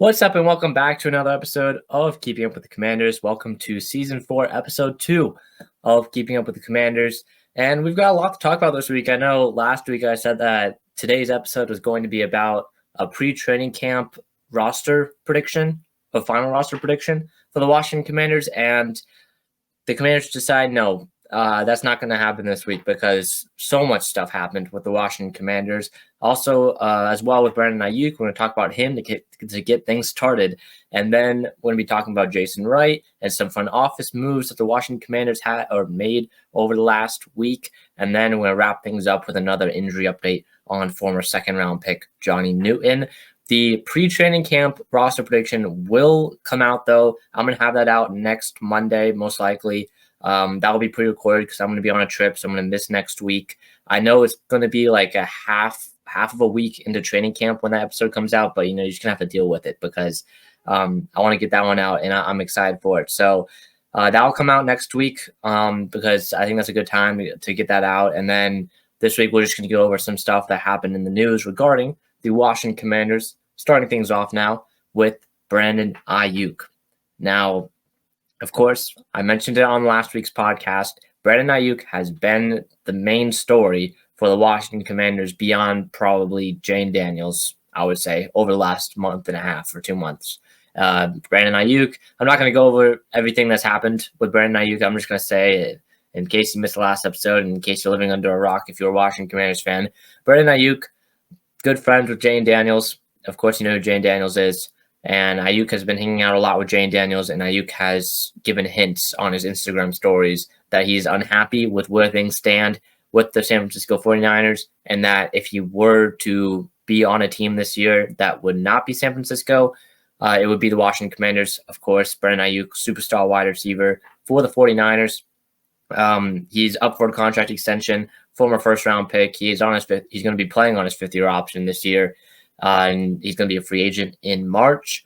What's up, and welcome back to another episode of Keeping Up with the Commanders. Welcome to Season 4, Episode 2 of Keeping Up with the Commanders. And we've got a lot to talk about this week. I know last week I said that today's episode was going to be about a pre-training camp roster prediction, a final roster prediction for the Washington Commanders. And the Commanders decide, no, that's not going to happen this week because so much stuff happened with the Washington Commanders. Also, as well with Brandon Aiyuk, we're going to talk about him to get things started. And then we're going to be talking about Jason Wright and some front office moves that the Washington Commanders had or made over the last week. And then we're going to wrap things up with another injury update on former second-round pick Johnny Newton. The pre-training camp roster prediction will come out, though. I'm going to have that out next Monday, most likely. That will be pre-recorded because I'm going to be on a trip, so I'm going to miss next week. I know it's going to be like a half of a week into training camp when that episode comes out, but you're just going to have to deal with it because I want to get that one out, and I'm excited for it. So that will come out next week because I think that's a good time to get that out. And then this week, we're just going to go over some stuff that happened in the news regarding the Washington Commanders, starting things off now with Brandon Aiyuk. Now, of course, I mentioned it on last week's podcast. Brandon Aiyuk has been the main story for the Washington Commanders beyond probably Jane Daniels, I would say, over the last month and a half or 2 months. Brandon Aiyuk, I'm not going to go over everything that's happened with Brandon Aiyuk. I'm just going to say, in case you missed the last episode, in case you're living under a rock, if you're a Washington Commanders fan, Brandon Aiyuk, good friends with Jane Daniels. Of course, you know who Jane Daniels is. And Aiyuk has been hanging out a lot with Jane Daniels, and Aiyuk has given hints on his Instagram stories that he's unhappy with where things stand with the San Francisco 49ers, and that if he were to be on a team this year that would not be San Francisco, it would be the Washington Commanders. Of course, Brandon Aiyuk, superstar wide receiver for the 49ers. He's up for a contract extension, former first-round pick. He's going to be playing on his fifth-year option this year. And he's going to be a free agent in March.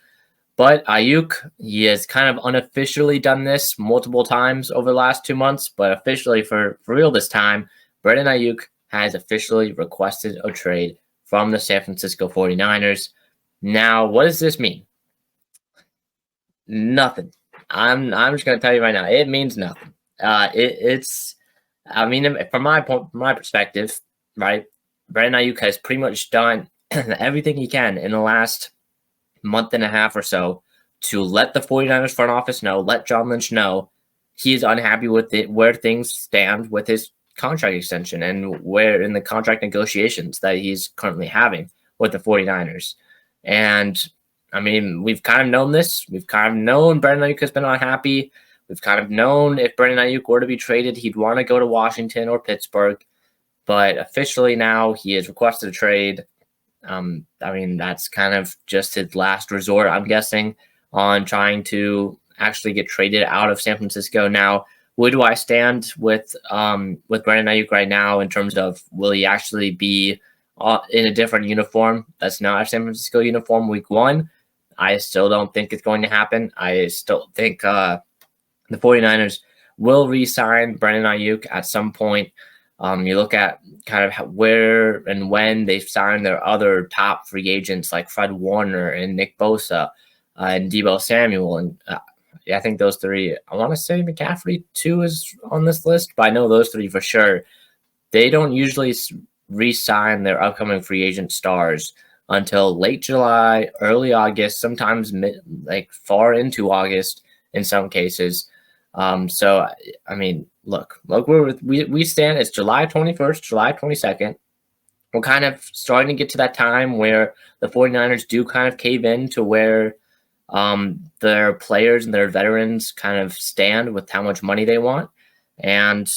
But Aiyuk, he has kind of unofficially done this multiple times over the last 2 months, but officially for real this time, Brandon Aiyuk has officially requested a trade from the San Francisco 49ers. Now, what does this mean? Nothing. I'm just going to tell you right now, it means nothing. From my perspective, right, Brandon Aiyuk has pretty much done everything he can in the last month and a half or so to let the 49ers front office know, let John Lynch know he is unhappy with it, where things stand with his contract extension and where in the contract negotiations that he's currently having with the 49ers. And we've kind of known this. We've kind of known Brandon Aiyuk has been unhappy. We've kind of known if Brandon Aiyuk were to be traded, he'd want to go to Washington or Pittsburgh. But officially now he has requested a trade. That's kind of just his last resort, I'm guessing, on trying to actually get traded out of San Francisco. Now, where do I stand with Brandon Aiyuk right now in terms of will he actually be in a different uniform that's not a San Francisco uniform week 1? I still don't think it's going to happen. I still think the 49ers will re-sign Brandon Aiyuk at some point. You look at kind of where and when they've signed their other top free agents like Fred Warner and Nick Bosa and Deebo Samuel. And I think those three, I want to say McCaffrey too is on this list, but I know those three for sure. They don't usually re-sign their upcoming free agent stars until late July, early August, sometimes far into August in some cases. Look, we stand. It's July 21st, July 22nd. We're kind of starting to get to that time where the 49ers do kind of cave in to where their players and their veterans kind of stand with how much money they want. And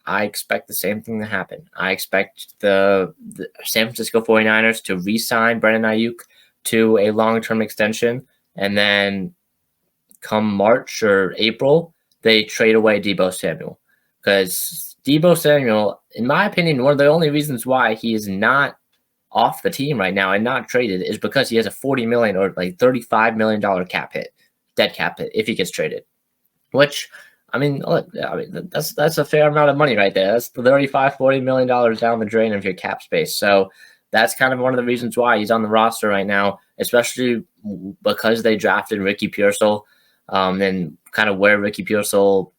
I expect the same thing to happen. I expect the San Francisco 49ers to re-sign Brandon Aiyuk to a long-term extension. And then come March or April, they trade away Deebo Samuel. Because Deebo Samuel, in my opinion, one of the only reasons why he is not off the team right now and not traded is because he has a $40 million or $35 million dead cap hit if he gets traded. Which, that's a fair amount of money right there. That's $40 million down the drain of your cap space. So that's kind of one of the reasons why he's on the roster right now. especially because they drafted Ricky Pearsall. And kind of where Ricky Pearsall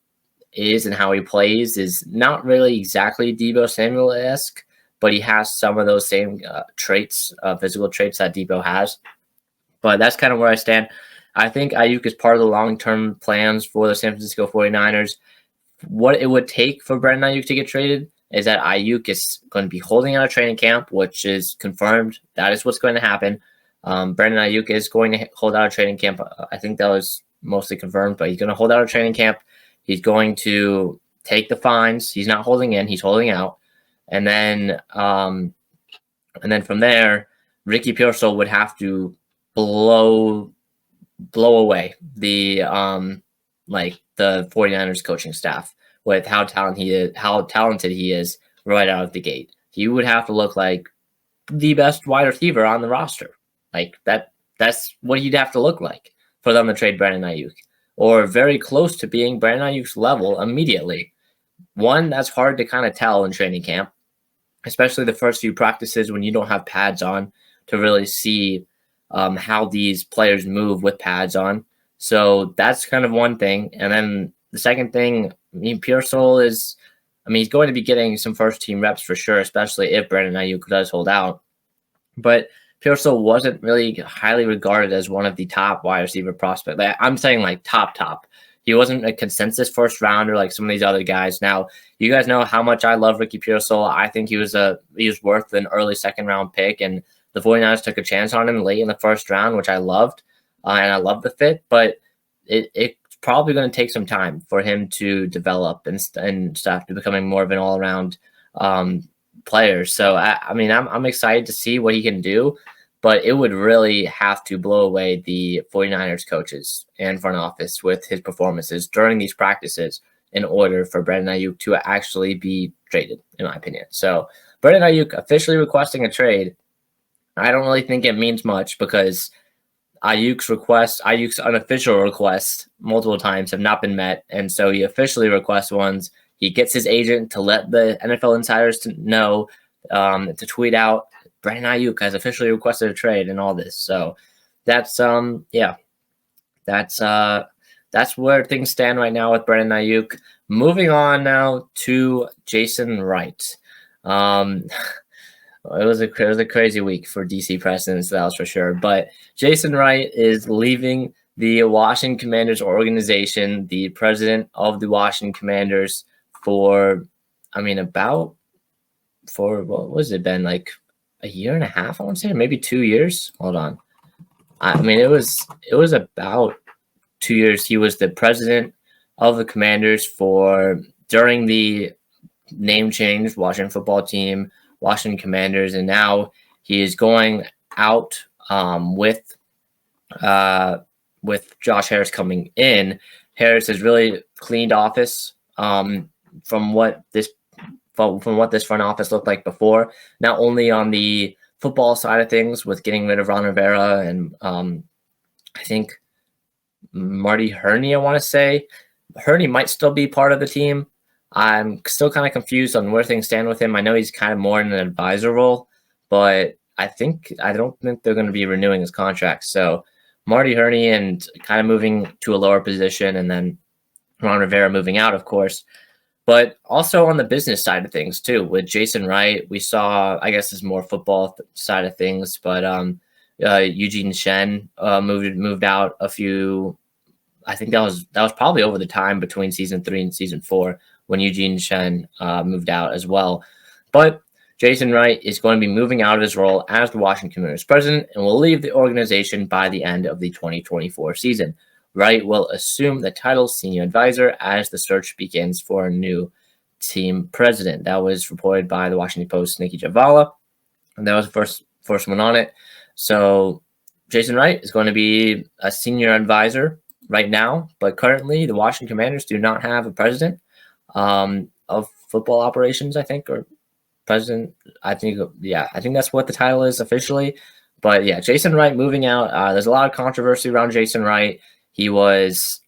is and how he plays is not really exactly Deebo Samuel-esque, but he has some of those same traits, physical traits that Deebo has. But that's kind of where I stand. I think Aiyuk is part of the long-term plans for the San Francisco 49ers. What it would take for Brandon Aiyuk to get traded is that Aiyuk is going to be holding out a training camp, which is confirmed. That is what's going to happen. Brandon Aiyuk is going to hold out a training camp. I think that was mostly confirmed, but he's going to hold out a training camp. He's going to take the fines. He's not holding in. He's holding out. And then from there, Ricky Pearsall would have to blow away the 49ers coaching staff with how talented he is right out of the gate. He would have to look like the best wide receiver on the roster. Like that's what he'd have to look like for them to trade Brandon Aiyuk, or very close to being Brandon Aiyuk's level immediately. One, that's hard to kind of tell in training camp, especially the first few practices when you don't have pads on to really see how these players move with pads on. So that's kind of one thing. And then the second thing, Pearsall is, he's going to be getting some first-team reps for sure, especially if Brandon Aiyuk does hold out. But Pearsall wasn't really highly regarded as one of the top wide receiver prospects. I'm saying like top. He wasn't a consensus first rounder like some of these other guys. Now, you guys know how much I love Ricky Pearsall. I think he was worth an early second-round pick, and the 49ers took a chance on him late in the first round, which I loved, and I love the fit. But it's probably going to take some time for him to develop and stuff, to becoming more of an all-around player. So, I'm excited to see what he can do. But it would really have to blow away the 49ers coaches and front office with his performances during these practices in order for Brandon Aiyuk to actually be traded, in my opinion. So Brandon Aiyuk officially requesting a trade, I don't really think it means much, because Aiyuk's unofficial requests multiple times have not been met. And so he officially requests ones. He gets his agent to let the NFL insiders know, to tweet out, Brandon Aiyuk has officially requested a trade and all this. So that's that's where things stand right now with Brandon Aiyuk. Moving on now to Jason Wright. It was a crazy week for DC presidents, that was for sure. But Jason Wright is leaving the Washington Commanders organization, the president of the Washington Commanders, for what was it been, like a year and a half, I want to say, maybe 2 years. Hold on. It was about 2 years. He was the president of the Commanders during the name change, Washington football team, Washington Commanders, and now he is going out with Josh Harris coming in. Harris has really cleaned office from what this front office looked like before, not only on the football side of things with getting rid of Ron Rivera and I think Marty Herney, I want to say. Herney might still be part of the team. I'm still kind of confused on where things stand with him. I know he's kind of more in an advisor role, but I don't think they're going to be renewing his contract. So Marty Herney and kind of moving to a lower position, and then Ron Rivera moving out, of course. But also on the business side of things too, with Jason Wright, we saw, I guess it's more football side of things, but Eugene Shen moved out a few. I think that was probably over the time between season 3 and season 4 when Eugene Shen moved out as well. But Jason Wright is going to be moving out of his role as the Washington Commanders president and will leave the organization by the end of the 2024 season. Wright will assume the title senior advisor as the search begins for a new team president. That was reported by the Washington Post's Nikki Javala, and that was the first one on it. So Jason Wright is going to be a senior advisor right now, but currently the Washington Commanders do not have a president of football operations, I think, or president. I think that's what the title is officially. But yeah, Jason Wright moving out. There's a lot of controversy around Jason Wright. He was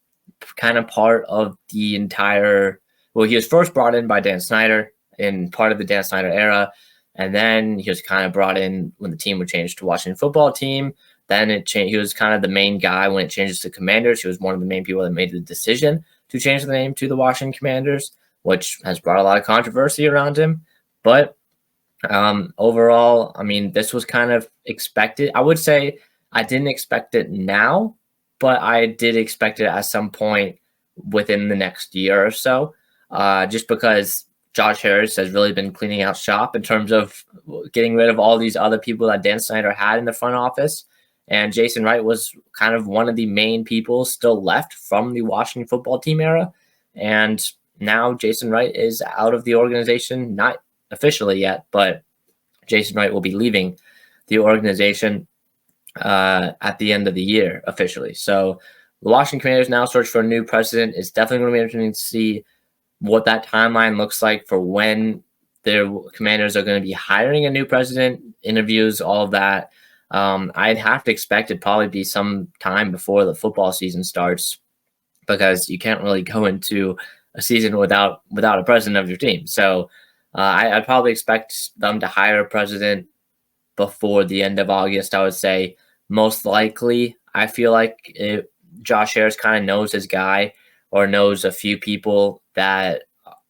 kind of part of the entire. Well, he was first brought in by Dan Snyder in part of the Dan Snyder era, and then he was kind of brought in when the team would change to Washington football team. then it changed. He was kind of the main guy when it changes to Commanders. He was one of the main people that made the decision to change the name to the Washington Commanders, which has brought a lot of controversy around him. But overall, I mean, this was kind of expected. I would say I didn't expect it now, but I did expect it at some point within the next year or so, just because Josh Harris has really been cleaning out shop in terms of getting rid of all these other people that Dan Snyder had in the front office. And Jason Wright was kind of one of the main people still left from the Washington football team era. And now Jason Wright is out of the organization, not officially yet, but Jason Wright will be leaving the organization at the end of the year officially. So the Washington Commanders now search for a new president. It's definitely going to be interesting to see what that timeline looks like for when their Commanders are going to be hiring a new president, interviews, all of that. I'd have to expect it probably be some time before the football season starts, because you can't really go into a season without a president of your team. So I'd probably expect them to hire a president before the end of August, I would say. Most likely, I feel like Josh Harris kind of knows his guy, or knows a few people that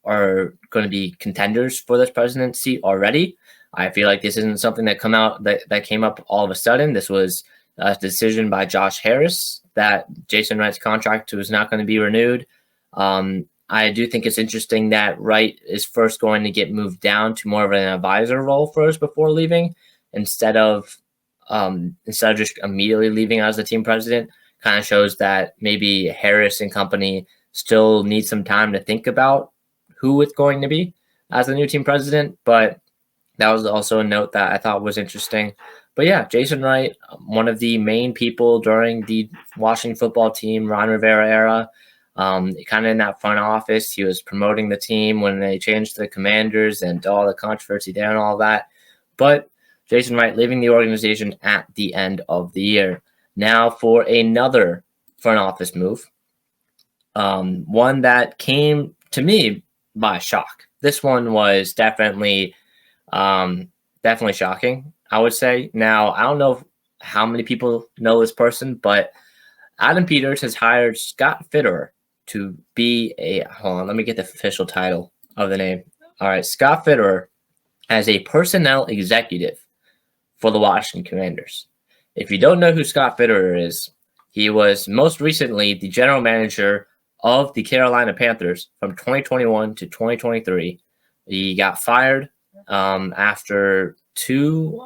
are going to be contenders for this presidency already. I feel like this isn't something that came up all of a sudden. This was a decision by Josh Harris that Jason Wright's contract was not going to be renewed. I do think it's interesting that Wright is first going to get moved down to more of an advisor role first before leaving, instead of just immediately leaving as the team president. Kind of shows that maybe Harris and company still need some time to think about who it's going to be as the new team president. But that was also a note that I thought was interesting. But yeah, Jason Wright, one of the main people during the Washington football team, Ron Rivera era, kind of in that front office. He was promoting the team when they changed to the Commanders and all the controversy there and all that. But Jason Wright leaving the organization at the end of the year. Now for another front office move, one that came to me by shock. This one was definitely shocking, I would say. Now, I don't know how many people know this person, but Adam Peters has hired Scott Fitterer to be hold on, let me get the official title of the name. All right, Scott Fitterer as a personnel executive for the Washington Commanders. If you don't know who Scott Fitterer is, he was most recently the general manager of the Carolina Panthers from 2021 to 2023. He got fired after two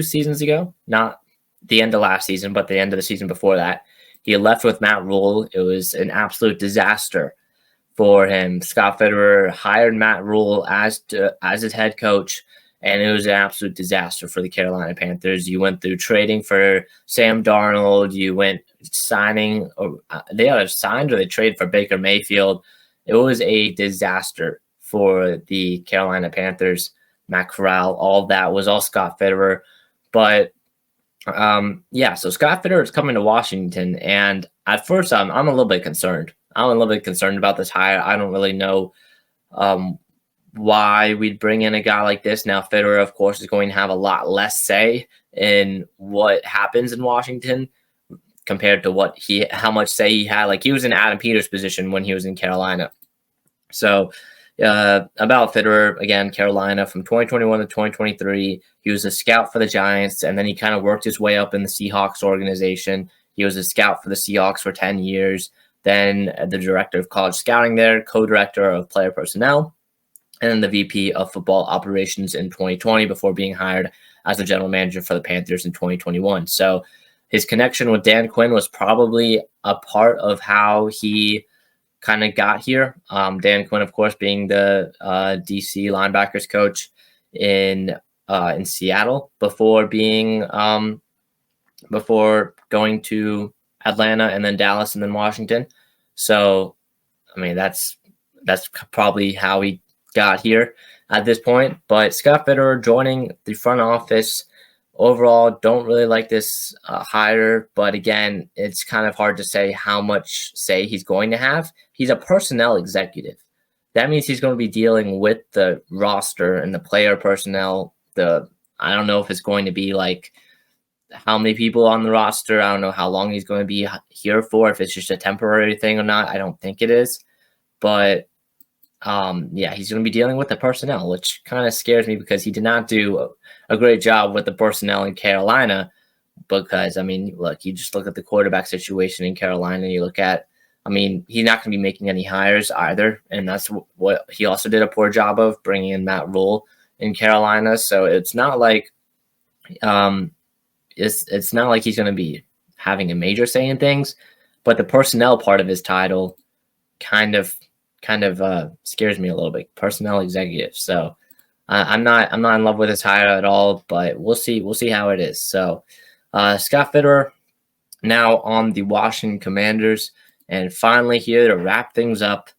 seasons ago, not the end of last season, but the end of the season before that. He left with Matt Rule. It was an absolute disaster for him. Scott Fitterer hired Matt Rule as his head coach, and it was an absolute disaster for the Carolina Panthers. You went through trading for Sam Darnold. You went signing, or they either signed or they traded for Baker Mayfield. It was a disaster for the Carolina Panthers. Matt Corral, all of that was all Scott Fitterer. But so Scott Fitterer is coming to Washington, and at first I'm a little bit concerned. I'm a little bit concerned about this hire. I don't really know why we'd bring in a guy like this. Now, Fitterer, of course, is going to have a lot less say in what happens in Washington compared to how much say he had. Like, he was in Adam Peters' position when he was in Carolina. So about Fitterer, again, Carolina from 2021 to 2023, he was a scout for the Giants, and then he kind of worked his way up in the Seahawks organization. He was a scout for the Seahawks for 10 years, then the director of college scouting there, co-director of player personnel, and then the VP of football operations in 2020 before being hired as the general manager for the Panthers in 2021. So his connection with Dan Quinn was probably a part of how he kind of got here. Dan Quinn, of course, being the DC linebackers coach in Seattle before going to Atlanta and then Dallas and then Washington. So, I mean, that's probably how he got here at this point. But Scott Fitterer joining the front office, overall, don't really like this hire. But again, it's kind of hard to say how much say he's going to have. He's a personnel executive. That means he's going to be dealing with the roster and the player personnel. I don't know if it's going to be like how many people on the roster. I don't know how long he's going to be here for, if it's just a temporary thing or not. I don't think it is. But yeah, he's going to be dealing with the personnel, which kind of scares me because he did not do a great job with the personnel in Carolina. Because, I mean, look, you just look at the quarterback situation in Carolina, and you look at, I mean, he's not going to be making any hires either. And that's what he also did a poor job of, bringing in Matt Rule in Carolina. So it's not like it's not like he's going to be having a major say in things, but the personnel part of his title kind of scares me a little bit. Personnel executive. So I'm not in love with his hire at all, but we'll see how it is. So Scott Fitterer now on the Washington Commanders, and finally here to wrap things up,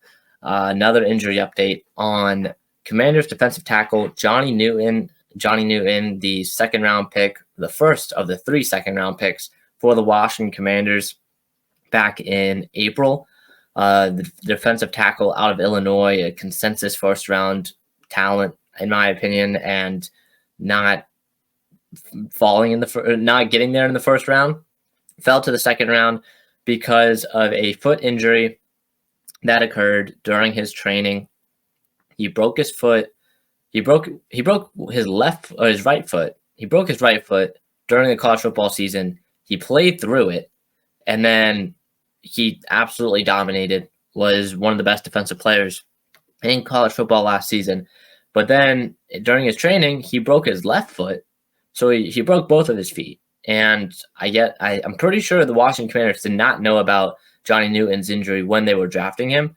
another injury update on Commanders defensive tackle Johnny Newton. Johnny Newton, the second-round pick, the first of the 3 second-round picks for the Washington Commanders back in April. The defensive tackle out of Illinois, a consensus first-round talent, in my opinion, and not getting there in the first round, fell to the second round because of a foot injury that occurred during his training. He broke his foot. He broke his right foot. He broke his right foot during the college football season. He played through it, and then he absolutely dominated, was one of the best defensive players in college football last season. But then during his training, he broke his left foot. So he broke both of his feet. And I'm pretty sure the Washington Commanders did not know about Johnny Newton's injury when they were drafting him.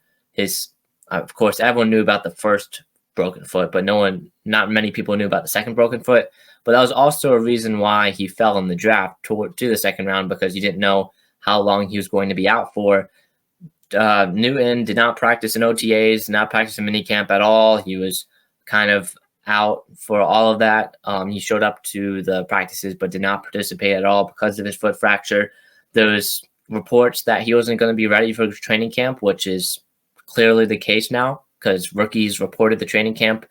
Of course, everyone knew about the first broken foot, but not many people knew about the second broken foot. But that was also a reason why he fell in the draft to the second round, because you didn't know how long he was going to be out for. Newton did not practice in OTAs, did not practice in minicamp at all. He was kind of out for all of that. He showed up to the practices but did not participate at all because of his foot fracture. There was reports that he wasn't going to be ready for training camp, which is clearly the case now, because rookies reported the training camp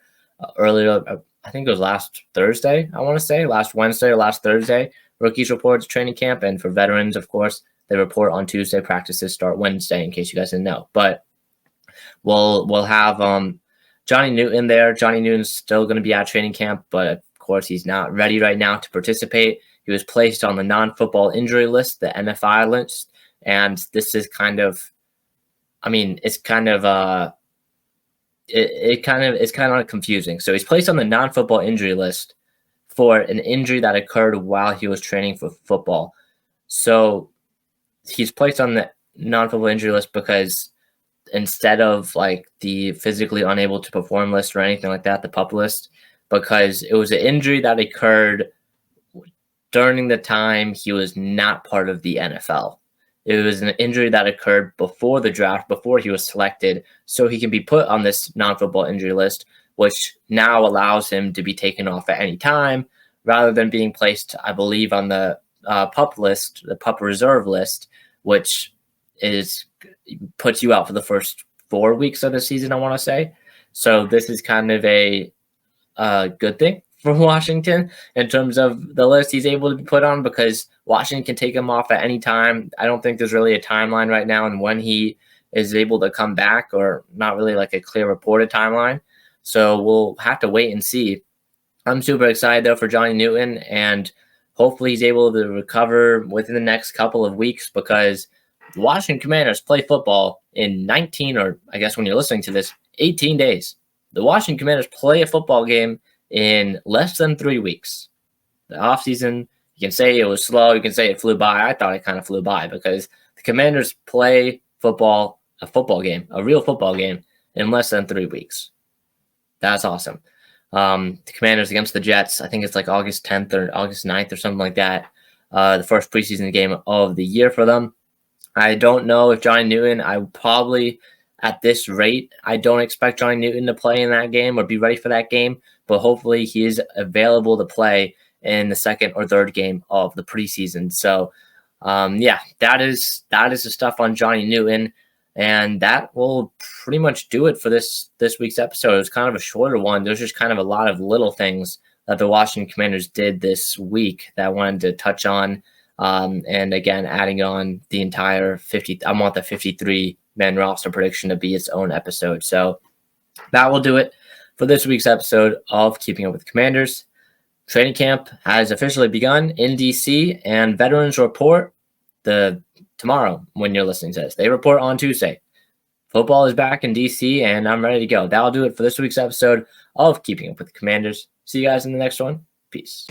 earlier. I think it was last Thursday, I want to say, last Wednesday or last Thursday. Rookies reported training camp, and for veterans, of course, they report on Tuesday. Practices start Wednesday, in case you guys didn't know. But we'll have Johnny Newton there. Johnny Newton's still going to be at training camp, but of course he's not ready right now to participate. He was placed on the non-football injury list, the NFI list, and this is kind of confusing. So he's placed on the non-football injury list for an injury that occurred while he was training for football. So he's placed on the non-football injury list because instead of like the physically unable to perform list or anything like that, the PUP list, because it was an injury that occurred during the time he was not part of the NFL. It was an injury that occurred before the draft, before he was selected, so he can be put on this non-football injury list, which now allows him to be taken off at any time rather than being placed, I believe, on the PUP list, the PUP reserve list, which puts you out for the first 4 weeks of the season, I want to say. So this is kind of a good thing for Washington in terms of the list he's able to be put on, because Washington can take him off at any time. I don't think there's really a timeline right now and when he is able to come back, or not really like a clear reported timeline. So we'll have to wait and see. I'm super excited though for Johnny Newton, and hopefully he's able to recover within the next couple of weeks, because the Washington Commanders play football in 19, or I guess when you're listening to this, 18 days. The Washington Commanders play a football game in less than 3 weeks. The offseason, you can say it was slow, you can say it flew by. I thought it kind of flew by, because the Commanders play football, a real football game, in less than 3 weeks. That's awesome. The Commanders against the Jets, I think it's like August 10th or August 9th or something like that. The first preseason game of the year for them. I don't know if Johnny Newton, at this rate, I don't expect Johnny Newton to play in that game or be ready for that game, but hopefully he is available to play in the second or third game of the preseason. So, that is the stuff on Johnny Newton, and that will pretty much do it for this week's episode. It was kind of a shorter one. There's just kind of a lot of little things that the Washington Commanders did this week that I wanted to touch on. And again, adding on the entire 50, I want the 53-man roster prediction to be its own episode. So that will do it for this week's episode of Keeping Up with the Commanders. Training camp has officially begun in DC, and veterans report tomorrow when you're listening to this. They report on Tuesday. Football is back in DC, and I'm ready to go. That'll do it for this week's episode of Keeping Up with the Commanders. See you guys in the next one. Peace.